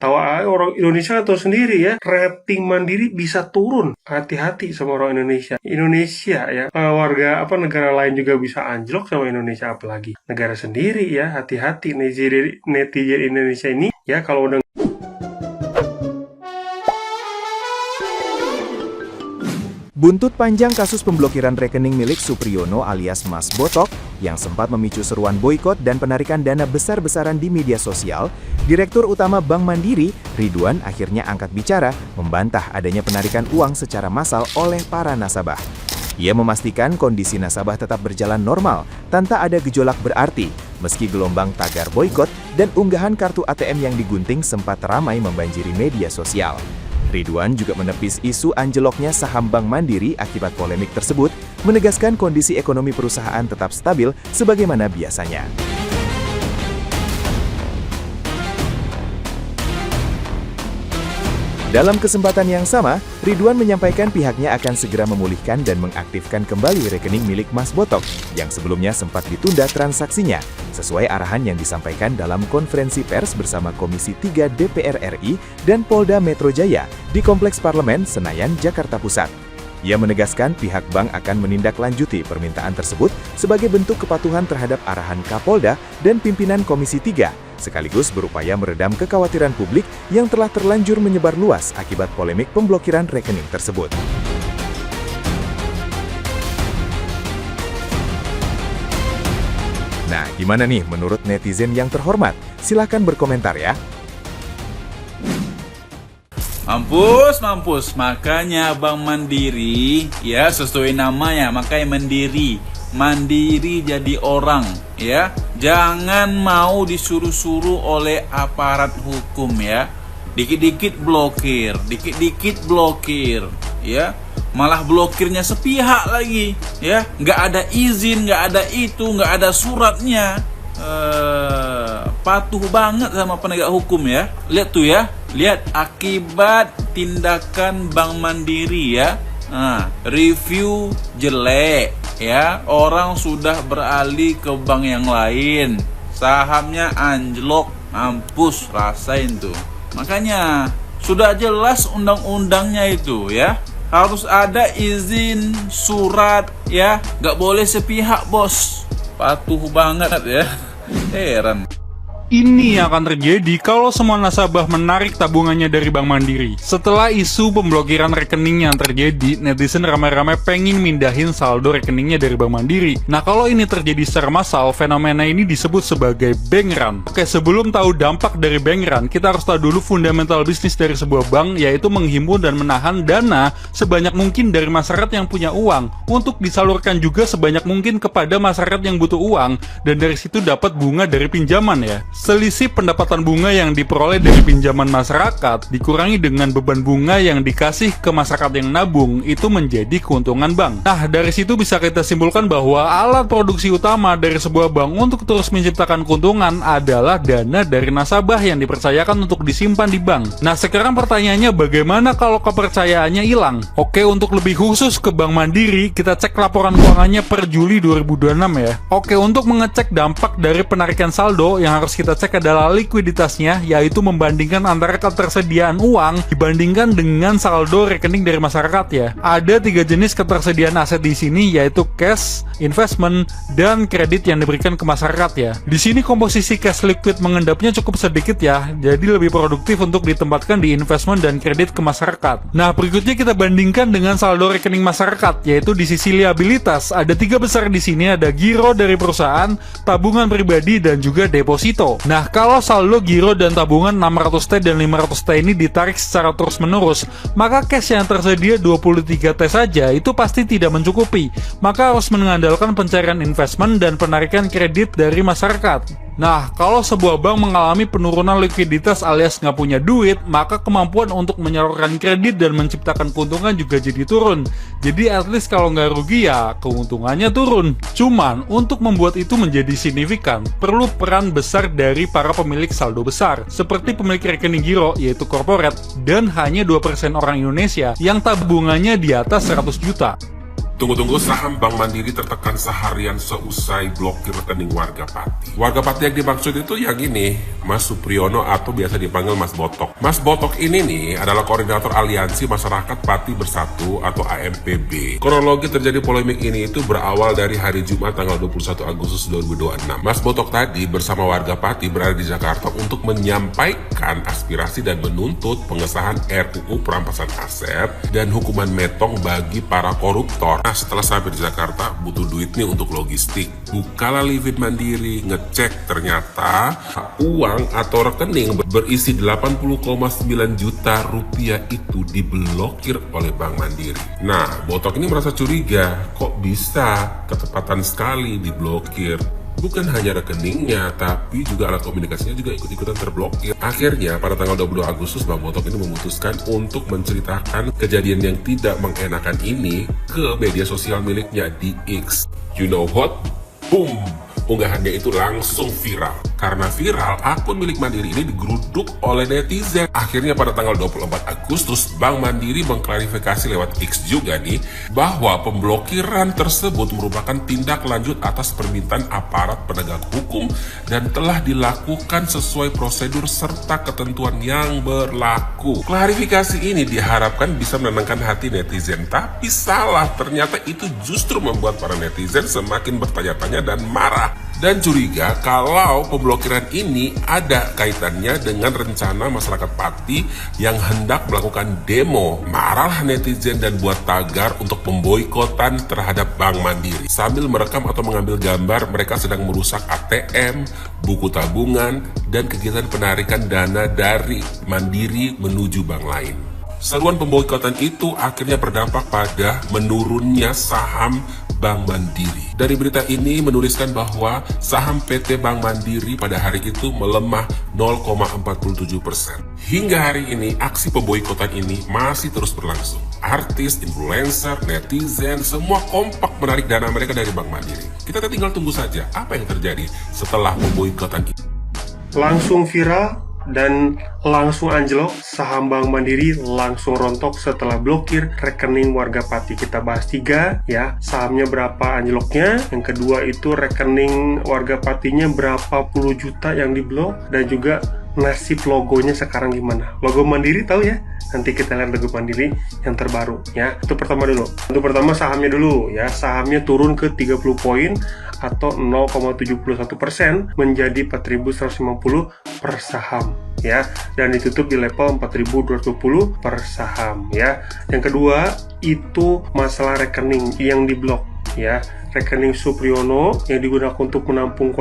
Tahu aja orang Indonesia kan tahu sendiri ya, rating Mandiri bisa turun. Hati-hati sama orang Indonesia. Indonesia ya, warga negara lain juga bisa anjlok sama Indonesia, apalagi negara sendiri ya. Hati-hati netizen Indonesia ini ya, kalau udah Buntut panjang kasus pemblokiran rekening milik Supriyono alias Mas Botok yang sempat memicu seruan boikot dan penarikan dana besar-besaran di media sosial, Direktur Utama Bank Mandiri, Ridwan, akhirnya angkat bicara membantah adanya penarikan uang secara massal oleh para nasabah. Ia memastikan kondisi nasabah tetap berjalan normal tanpa ada gejolak berarti, meski gelombang tagar boikot dan unggahan kartu ATM yang digunting sempat ramai membanjiri media sosial. Ridwan juga menepis isu anjloknya saham Bank Mandiri akibat polemik tersebut, menegaskan kondisi ekonomi perusahaan tetap stabil sebagaimana biasanya. Dalam kesempatan yang sama, Ridwan menyampaikan pihaknya akan segera memulihkan dan mengaktifkan kembali rekening milik Mas Botok yang sebelumnya sempat ditunda transaksinya, sesuai arahan yang disampaikan dalam konferensi pers bersama Komisi 3 DPR RI dan Polda Metro Jaya di Kompleks Parlemen, Senayan, Jakarta Pusat. Ia menegaskan pihak bank akan menindaklanjuti permintaan tersebut sebagai bentuk kepatuhan terhadap arahan Kapolda dan pimpinan Komisi 3, sekaligus berupaya meredam kekhawatiran publik yang telah terlanjur menyebar luas akibat polemik pemblokiran rekening tersebut. Nah, gimana nih menurut netizen yang terhormat? Silahkan berkomentar ya. Mampus. Makanya Bank Mandiri, ya sesuai namanya, makanya Mandiri jadi orang, ya. Jangan mau disuruh-suruh oleh aparat hukum, ya. Dikit-dikit blokir, ya. Malah blokirnya sepihak lagi, ya. Nggak ada izin, nggak ada itu, nggak ada suratnya. Patuh banget sama penegak hukum, ya. Lihat tuh ya, lihat akibat tindakan Bank Mandiri, ya. Review jelek, ya. Orang sudah beralih ke bank yang lain, sahamnya anjlok, mampus, rasain tuh. Makanya sudah jelas undang-undangnya itu, ya. Harus ada izin, surat, ya. Nggak boleh sepihak, bos. Patuh banget, ya. Heran. Ini yang akan terjadi kalau semua nasabah menarik tabungannya dari Bank Mandiri. Setelah isu pemblokiran rekening yang terjadi, netizen ramai-ramai pengen mindahin saldo rekeningnya dari Bank Mandiri. Nah, kalau ini terjadi secara massal, fenomena ini disebut sebagai bank run. Oke, sebelum tahu dampak dari bank run, kita harus tahu dulu fundamental bisnis dari sebuah bank, yaitu menghimpun dan menahan dana sebanyak mungkin dari masyarakat yang punya uang, untuk disalurkan juga sebanyak mungkin kepada masyarakat yang butuh uang, dan dari situ dapat bunga dari pinjaman, ya. Selisih pendapatan bunga yang diperoleh dari pinjaman masyarakat dikurangi dengan beban bunga yang dikasih ke masyarakat yang nabung, itu menjadi keuntungan bank. Nah, dari situ bisa kita simpulkan bahwa alat produksi utama dari sebuah bank untuk terus menciptakan keuntungan adalah dana dari nasabah yang dipercayakan untuk disimpan di bank. Nah, sekarang pertanyaannya, bagaimana kalau kepercayaannya hilang? Oke, untuk lebih khusus ke Bank Mandiri, kita cek laporan keuangannya per Juli 2026, ya. Oke, untuk mengecek dampak dari penarikan saldo, yang harus kita cek adalah likuiditasnya, yaitu membandingkan antara ketersediaan uang dibandingkan dengan saldo rekening dari masyarakat, ya. Ada 3 jenis ketersediaan aset di sini, yaitu cash, investment, dan kredit yang diberikan ke masyarakat, ya. Di sini komposisi cash liquid mengendapnya cukup sedikit, ya. Jadi lebih produktif untuk ditempatkan di investment dan kredit ke masyarakat. Nah, berikutnya kita bandingkan dengan saldo rekening masyarakat, yaitu di sisi liabilitas ada 3 besar di sini, ada giro dari perusahaan, tabungan pribadi, dan juga deposito. Nah, kalau saldo giro dan tabungan 600T dan 500T ini ditarik secara terus-menerus, maka cash yang tersedia 23T saja itu pasti tidak mencukupi. Maka harus mengandalkan pencairan investment dan penarikan kredit dari masyarakat. Nah, kalau sebuah bank mengalami penurunan likuiditas alias nggak punya duit, maka kemampuan untuk menyalurkan kredit dan menciptakan keuntungan juga jadi turun. Jadi at least kalau nggak rugi ya keuntungannya turun. Cuman, untuk membuat itu menjadi signifikan, perlu peran besar dari para pemilik saldo besar, seperti pemilik rekening giro, yaitu corporate, dan hanya 2% orang Indonesia yang tabungannya di atas 100 juta. Tunggu-tunggu, saham Bank Mandiri tertekan seharian seusai blokir rekening warga Pati. Warga Pati yang dimaksud itu yang ini, Mas Supriyono atau biasa dipanggil Mas Botok. Mas Botok ini nih adalah koordinator Aliansi Masyarakat Pati Bersatu atau AMPB. Kronologi terjadi polemik ini itu berawal dari hari Jumat tanggal 21 Agustus 2026. Mas Botok tadi bersama warga Pati berada di Jakarta untuk menyampaikan aspirasi dan menuntut pengesahan RUU perampasan aset dan hukuman metong bagi para koruptor. Nah, setelah sampai di Jakarta, butuh duit nih untuk logistik. Bukalah Livin Mandiri, ngecek ternyata uang atau rekening berisi 80,9 juta rupiah itu diblokir oleh Bank Mandiri. Nah, Botok ini merasa curiga, kok bisa ketepatan sekali diblokir. Bukan hanya rekeningnya, tapi juga alat komunikasinya juga ikut-ikutan terblokir. Akhirnya, pada tanggal 22 Agustus, Bang Botok ini memutuskan untuk menceritakan kejadian yang tidak mengenakan ini ke media sosial miliknya di X. You know what? Boom! Unggahannya itu langsung viral. Karena viral, akun milik Mandiri ini digeruduk oleh netizen. Akhirnya pada tanggal 24 Agustus, Bank Mandiri mengklarifikasi lewat X juga nih, bahwa pemblokiran tersebut merupakan tindak lanjut atas permintaan aparat penegak hukum dan telah dilakukan sesuai prosedur serta ketentuan yang berlaku. Klarifikasi ini diharapkan bisa menenangkan hati netizen, tapi salah, ternyata itu justru membuat para netizen semakin bertanya-tanya dan marah. Dan curiga kalau pemblokiran ini ada kaitannya dengan rencana masyarakat Pati yang hendak melakukan demo. Marah netizen dan buat tagar untuk pemboikotan terhadap Bank Mandiri. Sambil merekam atau mengambil gambar mereka sedang merusak ATM, buku tabungan, dan kegiatan penarikan dana dari Mandiri menuju bank lain. Seruan pemboikotan itu akhirnya berdampak pada menurunnya saham Bank Mandiri. Dari berita ini menuliskan bahwa saham PT Bank Mandiri pada hari itu melemah 0,47%. Hingga hari ini, aksi pemboikotan ini masih terus berlangsung. Artis, influencer, netizen, semua kompak menarik dana mereka dari Bank Mandiri. Kita tinggal tunggu saja apa yang terjadi setelah pemboikotan ini. Langsung viral dan langsung anjlok, saham Bank Mandiri langsung rontok setelah blokir rekening warga Pati. Kita bahas 3 ya, sahamnya berapa anjloknya, yang kedua itu rekening warga Patinya berapa puluh juta yang diblok, dan juga nasib logonya sekarang gimana. Logo Mandiri tahu ya? Nanti kita lihat logo Mandiri yang terbaru ya. Itu pertama dulu. Untuk pertama sahamnya dulu ya. Sahamnya turun ke 30 poin atau 0,71% menjadi 4.150 per saham ya, dan ditutup di level 4.220 per saham ya. Yang kedua itu masalah rekening yang diblok ya, rekening Supriyono yang digunakan untuk menampung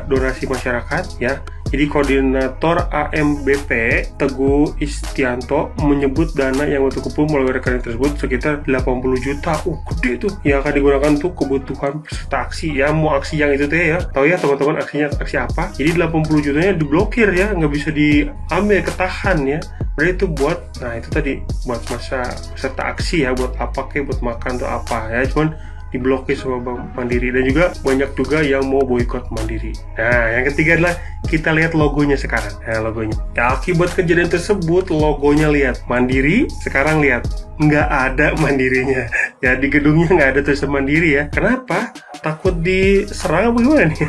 donasi masyarakat ya. Jadi koordinator AMBP Teguh Istianto menyebut dana yang untuk kumpul melalui rekening tersebut sekitar 80 juta. Gede tuh. Yang akan digunakan untuk kebutuhan peserta aksi ya. Mau aksi yang itu teh ya. Tahu ya teman-teman aksinya aksi apa? Jadi 80 jutanya diblokir ya, nggak bisa diambil, ketahan ya. Berarti itu buat, nah itu tadi buat masa peserta aksi ya, buat apa kayak buat makan atau apa ya. Cuman diblokir sama Bank Mandiri, dan juga banyak juga yang mau boikot Mandiri. Nah, yang ketiga adalah kita lihat logonya sekarang. Nah, logonya. Ya, akibat kejadian tersebut, logonya lihat Mandiri, sekarang lihat nggak ada Mandirinya. Ya, di gedungnya nggak ada tulisan Mandiri ya. Kenapa? Takut diserang apa gimana nih?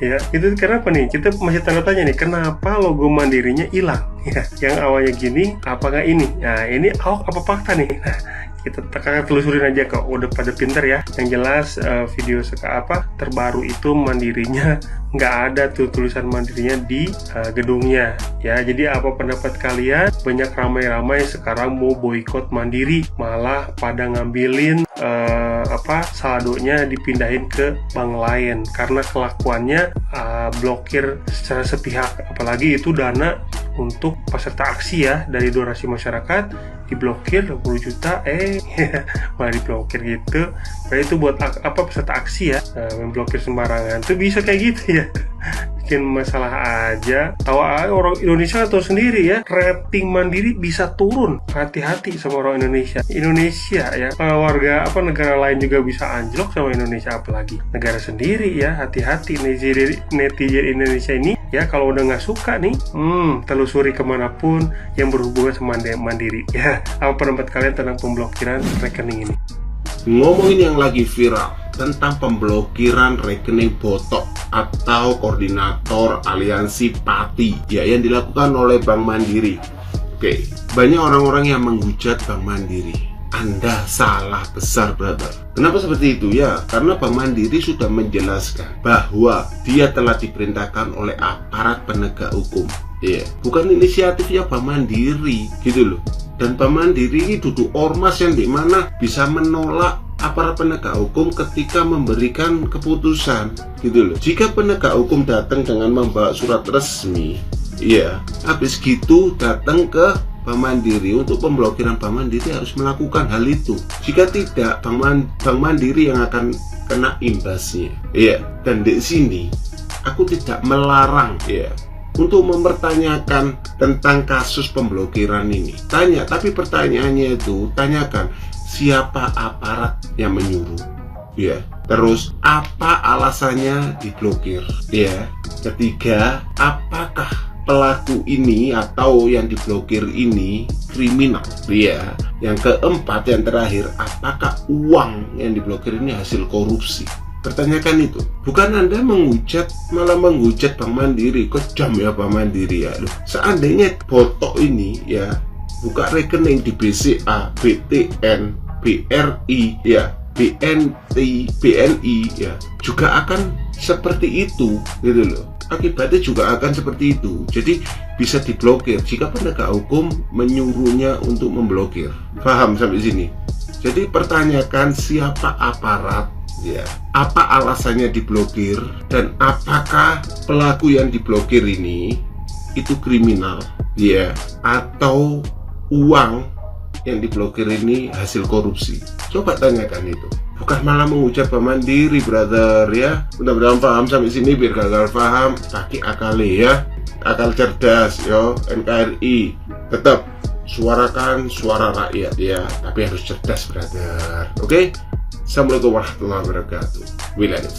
Ya, itu kenapa nih? Kita masih tanda tanya nih, kenapa logo Mandirinya hilang? Ya, yang awalnya gini, apakah ini? Nah, ini Ahok apa fakta nih? Nah, kita telusurin aja kok, udah pada pinter ya. Yang jelas video terbaru itu Mandirinya nggak ada tuh tulisan Mandirinya di gedungnya ya. Jadi apa pendapat kalian? Banyak ramai-ramai sekarang mau boikot Mandiri, malah pada ngambilin saldonya dipindahin ke bank lain karena kelakuannya blokir secara sepihak. Apalagi itu dana untuk peserta aksi ya, dari donasi masyarakat diblokir 20 juta malah diblokir gitu. Berarti itu buat apa peserta aksi ya, memblokir sembarangan tuh bisa kayak gitu ya. Bikin masalah aja. Tahu orang Indonesia tahu sendiri ya, rating Mandiri bisa turun. Hati-hati sama orang Indonesia. Indonesia ya, warga negara lain juga bisa anjlok sama Indonesia, apalagi negara sendiri ya. Hati-hati netizen Indonesia ini ya, kalau udah nggak suka nih, telusuri kemanapun yang berhubungan sama Mandiri ya. Apa pendapat kalian tentang pemblokiran rekening ini? ngomongin yang lagi viral tentang pemblokiran rekening Botok atau koordinator aliansi Pati ya, yang dilakukan oleh Bank Mandiri. Oke, banyak orang-orang yang menghujat Bank Mandiri. Anda salah besar, brother. Kenapa seperti itu? Ya, karena Bank Mandiri sudah menjelaskan bahwa dia telah diperintahkan oleh aparat penegak hukum. Ya, bukan inisiatifnya Bank Mandiri, gitu loh. Dan Bank Mandiri ini duduk ormas yang dimana bisa menolak aparat penegak hukum ketika memberikan keputusan, gitu loh. Jika penegak hukum datang dengan membawa surat resmi, ya, habis gitu datang ke Bank Mandiri untuk pemblokiran, Bank Mandiri harus melakukan hal itu. Jika tidak, Bank Mandiri yang akan kena imbasnya. Ya, dan di sini aku tidak melarang ya untuk mempertanyakan tentang kasus pemblokiran ini. Tanya, tapi pertanyaannya itu tanyakan siapa aparat yang menyuruh, ya. Terus apa alasannya diblokir, ya. Ketiga, apakah pelaku ini atau yang diblokir ini kriminal, ya. Yang keempat, yang terakhir, apakah uang yang diblokir ini hasil korupsi? Pertanyakan itu. Bukan Anda menghujat, malah menghujat Bank Mandiri. Kejam ya Bank Mandiri ya. Loh, seandainya Botok ini ya buka rekening di BCA, BTN, BRI, ya, BNI, ya, juga akan seperti itu, gitu loh. Akibatnya juga akan seperti itu. Jadi bisa diblokir jika penegak hukum menyuruhnya untuk memblokir. Paham sampai sini? Jadi pertanyakan siapa aparat, ya, apa alasannya diblokir, dan apakah pelaku yang diblokir ini itu kriminal, ya, atau uang yang diblokir ini hasil korupsi. Coba tanyakan itu. Bukan malah mengucap Bank Mandiri, brother, ya. Mudah-mudahan paham sampai sini. Biar gagal paham, pakai akal ya. Akal cerdas, yo. NKRI tetap suarakan suara rakyat ya, tapi harus cerdas, brother. Oke? Assalamualaikum warahmatullahi wabarakatuh. Wilayah.